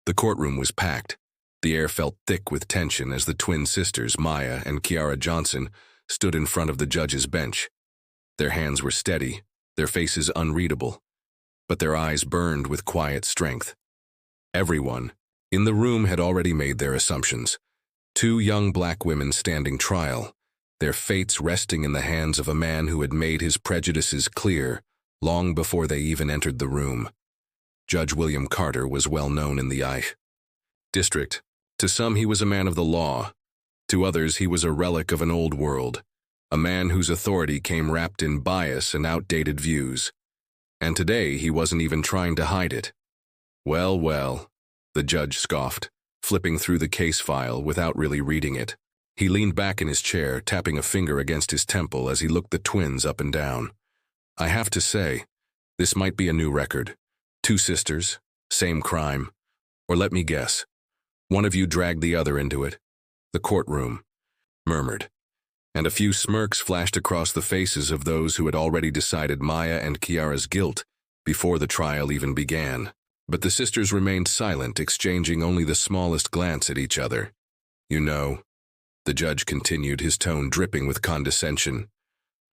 The courtroom was packed. The air felt thick with tension as the twin sisters, Maya and Kiara Johnson, stood in front of the judge's bench. Their hands were steady, their faces unreadable, but their eyes burned with quiet strength. Everyone in the room had already made their assumptions. Two young black women standing trial, their fates resting in the hands of a man who had made his prejudices clear long before they even entered the room. Judge William Carter was well known in the I district. To some he was a man of the law. To others he was a relic of an old world, a man whose authority came wrapped in bias and outdated views. And today he wasn't even trying to hide it. Well, well, the judge scoffed, flipping through the case file without really reading it. He leaned back in his chair, tapping a finger against his temple as he looked the twins up and down. I have to say, this might be a new record. Two sisters, same crime. Or let me guess, one of you dragged the other into it. The courtroom murmured, and a few smirks flashed across the faces of those who had already decided Maya and Kiara's guilt before the trial even began. But the sisters remained silent, exchanging only the smallest glance at each other. You know, the judge continued, his tone dripping with condescension,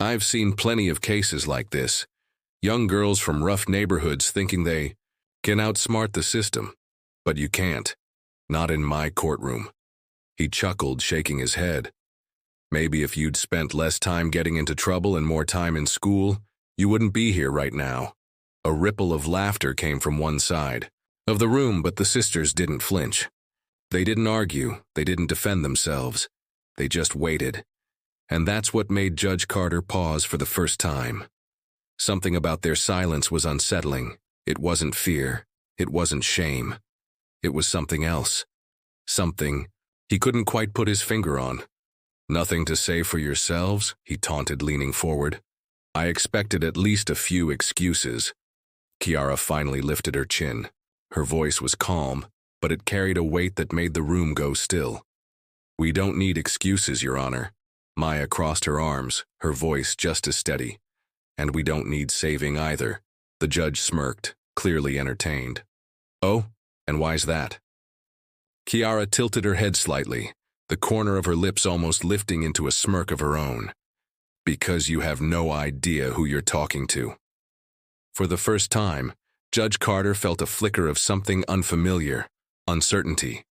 I've seen plenty of cases like this. Young girls from rough neighborhoods thinking they can outsmart the system. But you can't. Not in my courtroom. He chuckled, shaking his head. Maybe if you'd spent less time getting into trouble and more time in school, you wouldn't be here right now. A ripple of laughter came from one side of the room, but the sisters didn't flinch. They didn't argue, they didn't defend themselves. They just waited. And that's what made Judge Carter pause for the first time. Something about their silence was unsettling. It wasn't fear. It wasn't shame. It was something else. Something he couldn't quite put his finger on. Nothing to say for yourselves? He taunted, leaning forward. I expected at least a few excuses. Kiara finally lifted her chin. Her voice was calm, but it carried a weight that made the room go still. We don't need excuses, Your Honor. Maya crossed her arms, her voice just as steady. And we don't need saving either. The judge smirked, clearly entertained. Oh, and why's that? Kiara tilted her head slightly, the corner of her lips almost lifting into a smirk of her own. Because you have no idea who you're talking to. For the first time, Judge Carter felt a flicker of something unfamiliar, uncertainty.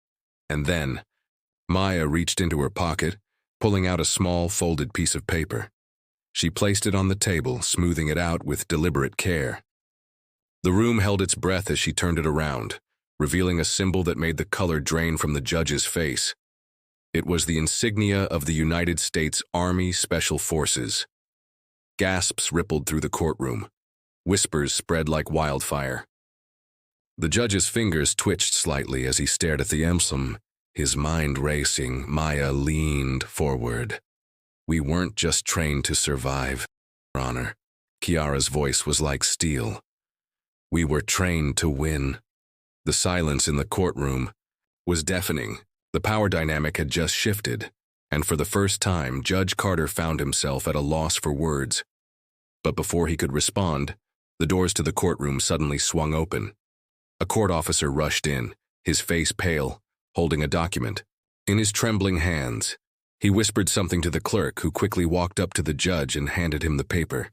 And then, Maya reached into her pocket, pulling out a small folded piece of paper. She placed it on the table, smoothing it out with deliberate care. The room held its breath as she turned it around, revealing a symbol that made the color drain from the judge's face. It was the insignia of the United States Army Special Forces. Gasps rippled through the courtroom. Whispers spread like wildfire. The judge's fingers twitched slightly as he stared at the emblem, his mind racing. Maya leaned forward. We weren't just trained to survive, Your Honor. Kiara's voice was like steel. We were trained to win. The silence in the courtroom was deafening. The power dynamic had just shifted, and for the first time, Judge Carter found himself at a loss for words. But before he could respond, the doors to the courtroom suddenly swung open. A court officer rushed in, his face pale, holding a document. In his trembling hands, he whispered something to the clerk, who quickly walked up to the judge and handed him the paper.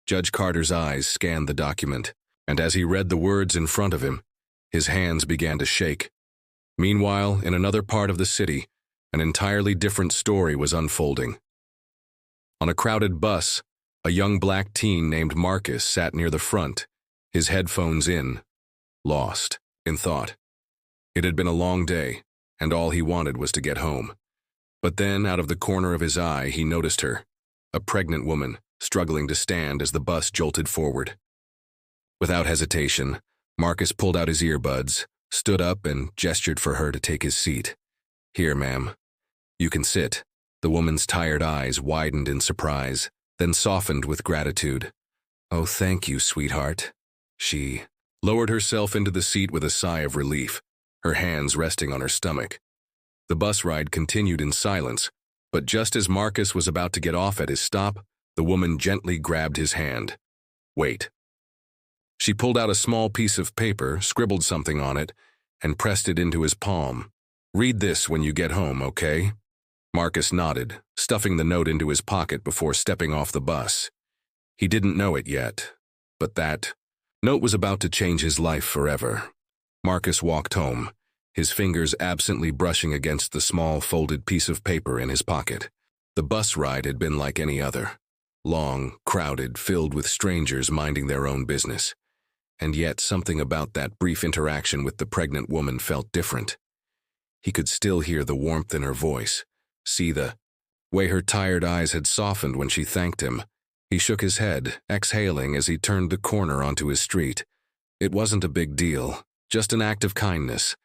Judge Carter's eyes scanned the document, and as he read the words in front of him, his hands began to shake. Meanwhile, in another part of the city, an entirely different story was unfolding. On a crowded bus, a young black teen named Marcus sat near the front, his headphones in, lost in thought. It had been a long day, and all he wanted was to get home. But then, out of the corner of his eye, he noticed her, a pregnant woman, struggling to stand as the bus jolted forward. Without hesitation, Marcus pulled out his earbuds, stood up, and gestured for her to take his seat. Here, ma'am. You can sit. The woman's tired eyes widened in surprise, then softened with gratitude. Oh, thank you, sweetheart. She lowered herself into the seat with a sigh of relief, her hands resting on her stomach. The bus ride continued in silence, but just as Marcus was about to get off at his stop, the woman gently grabbed his hand. Wait. She pulled out a small piece of paper, scribbled something on it, and pressed it into his palm. "Read this when you get home, okay?" Marcus nodded, stuffing the note into his pocket before stepping off the bus. He didn't know it yet, but that note was about to change his life forever. Marcus walked home, his fingers absently brushing against the small folded piece of paper in his pocket. The bus ride had been like any other. Long, crowded, filled with strangers minding their own business. And yet something about that brief interaction with the pregnant woman felt different. He could still hear the warmth in her voice, see the way her tired eyes had softened when she thanked him. He shook his head, exhaling as he turned the corner onto his street. It wasn't a big deal, just an act of kindness.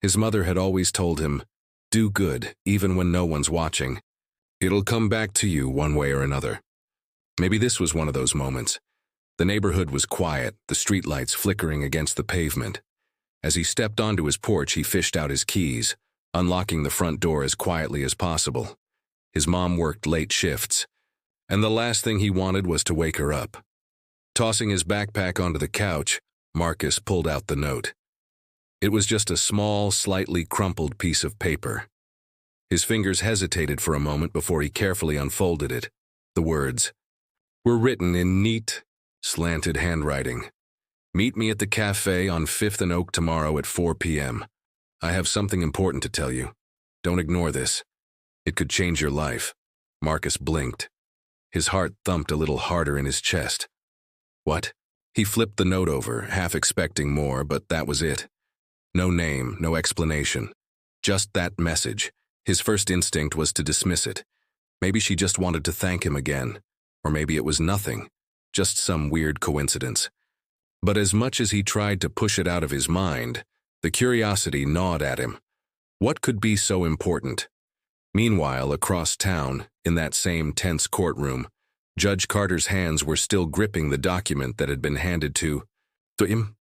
His mother had always told him, "Do good, even when no one's watching. It'll come back to you one way or another." Maybe this was one of those moments. The neighborhood was quiet, the streetlights flickering against the pavement. As he stepped onto his porch, he fished out his keys, unlocking the front door as quietly as possible. His mom worked late shifts, and the last thing he wanted was to wake her up. Tossing his backpack onto the couch, Marcus pulled out the note. It was just a small, slightly crumpled piece of paper. His fingers hesitated for a moment before he carefully unfolded it. The words were written in neat, slanted handwriting. "Meet me at the cafe on 5th and Oak tomorrow at 4 p.m. I have something important to tell you. Don't ignore this. It could change your life." Marcus blinked. His heart thumped a little harder in his chest. What? He flipped the note over, half expecting more, but that was it. No name, no explanation. Just that message. His first instinct was to dismiss it. Maybe she just wanted to thank him again. Or maybe it was nothing. Just some weird coincidence. But as much as he tried to push it out of his mind, the curiosity gnawed at him. What could be so important? Meanwhile, across town, in that same tense courtroom, Judge Carter's hands were still gripping the document that had been handed to him.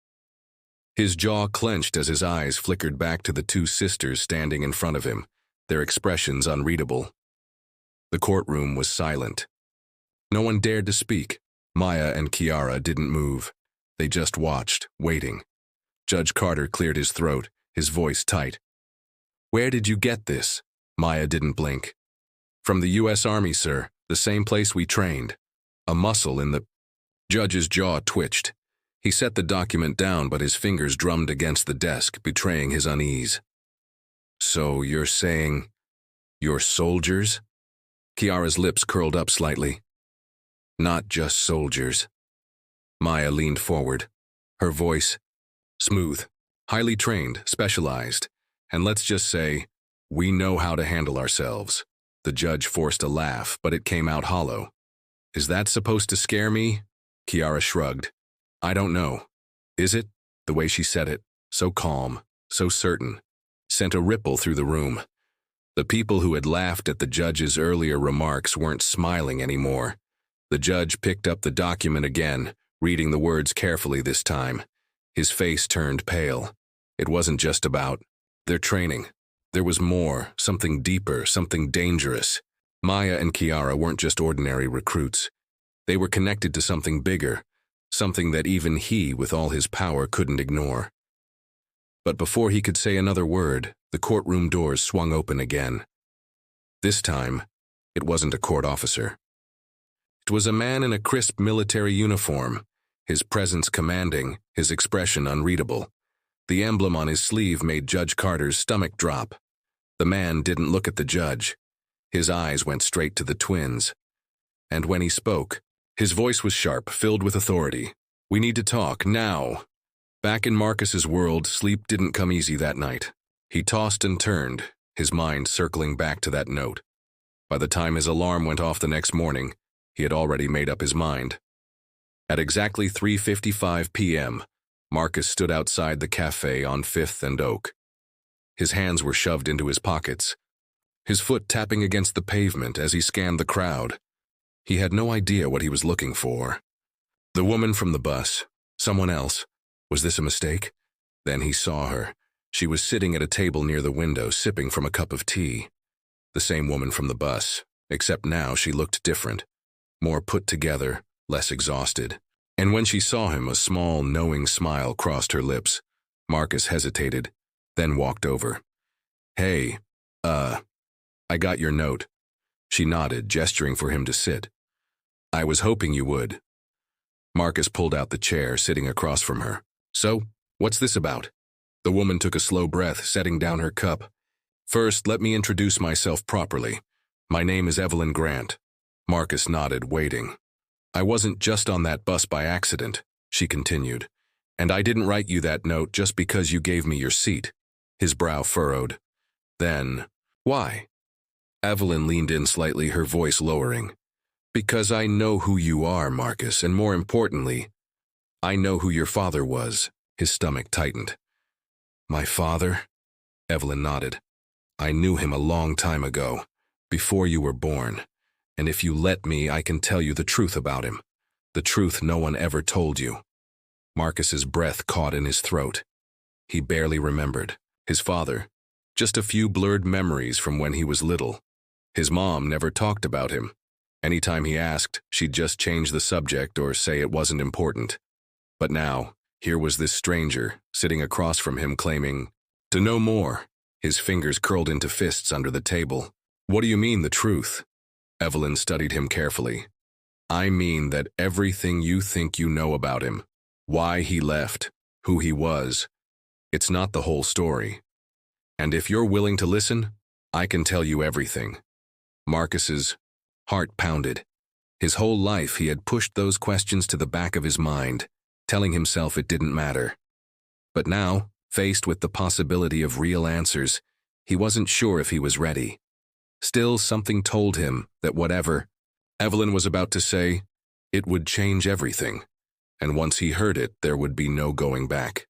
His jaw clenched as his eyes flickered back to the two sisters standing in front of him, their expressions unreadable. The courtroom was silent. No one dared to speak. Maya and Kiara didn't move. They just watched, waiting. Judge Carter cleared his throat, his voice tight. "Where did you get this?" Maya didn't blink. "From the U.S. Army, sir, the same place we trained." A muscle in the judge's jaw twitched. He set the document down, but his fingers drummed against the desk, betraying his unease. "So you're saying you're soldiers?" Kiara's lips curled up slightly. "Not just soldiers." Maya leaned forward, her voice smooth, highly trained, specialized, and let's just say, we know how to handle ourselves. The judge forced a laugh, but it came out hollow. "Is that supposed to scare me?" Kiara shrugged. "I don't know. Is it?" The way she said it, so calm, so certain, sent a ripple through the room. The people who had laughed at the judge's earlier remarks weren't smiling anymore. The judge picked up the document again, reading the words carefully this time. His face turned pale. It wasn't just about their training. There was more, something deeper, something dangerous. Maya and Kiara weren't just ordinary recruits. They were connected to something bigger, something that even he, with all his power, couldn't ignore. But before he could say another word, the courtroom doors swung open again. This time, it wasn't a court officer. It was a man in a crisp military uniform, his presence commanding, his expression unreadable. The emblem on his sleeve made Judge Carter's stomach drop. The man didn't look at the judge. His eyes went straight to the twins. And when he spoke, his voice was sharp, filled with authority. "We need to talk, now." Back in Marcus's world, sleep didn't come easy that night. He tossed and turned, his mind circling back to that note. By the time his alarm went off the next morning, he had already made up his mind. At exactly 3:55 p.m., Marcus stood outside the cafe on 5th and Oak. His hands were shoved into his pockets, his foot tapping against the pavement as he scanned the crowd. He had no idea what he was looking for. The woman from the bus, someone else. Was this a mistake? Then he saw her. She was sitting at a table near the window, sipping from a cup of tea. The same woman from the bus, except now she looked different, more put together, less exhausted. And when she saw him, a small, knowing smile crossed her lips. Marcus hesitated. then walked over. Hey, I got your note. She nodded, gesturing for him to sit. I was hoping you would. Marcus pulled out the chair, sitting across from her. So, what's this about? The woman took a slow breath, setting down her cup. First, let me introduce myself properly. My name is Evelyn Grant. Marcus nodded, waiting. I wasn't just on that bus by accident, she continued. And I didn't write you that note just because you gave me your seat. His brow furrowed. Then, why? Evelyn leaned in slightly, her voice lowering. Because I know who you are, Marcus, and more importantly, I know who your father was. His stomach tightened. My father? Evelyn nodded. I knew him a long time ago, before you were born. And if you let me, I can tell you the truth about him. The truth no one ever told you. Marcus's breath caught in his throat. He barely remembered. His father, just a few blurred memories from when he was little. His mom never talked about him. Anytime he asked, she'd just change the subject or say it wasn't important. But now, here was this stranger, sitting across from him claiming to know more. His fingers curled into fists under the table. What do you mean, the truth? Evelyn studied him carefully. I mean that everything you think you know about him, why he left, who he was, it's not the whole story. And if you're willing to listen, I can tell you everything. Marcus's heart pounded. His whole life he had pushed those questions to the back of his mind, telling himself it didn't matter. But now, faced with the possibility of real answers, he wasn't sure if he was ready. Still, something told him that whatever Evelyn was about to say, it would change everything. And once he heard it, there would be no going back.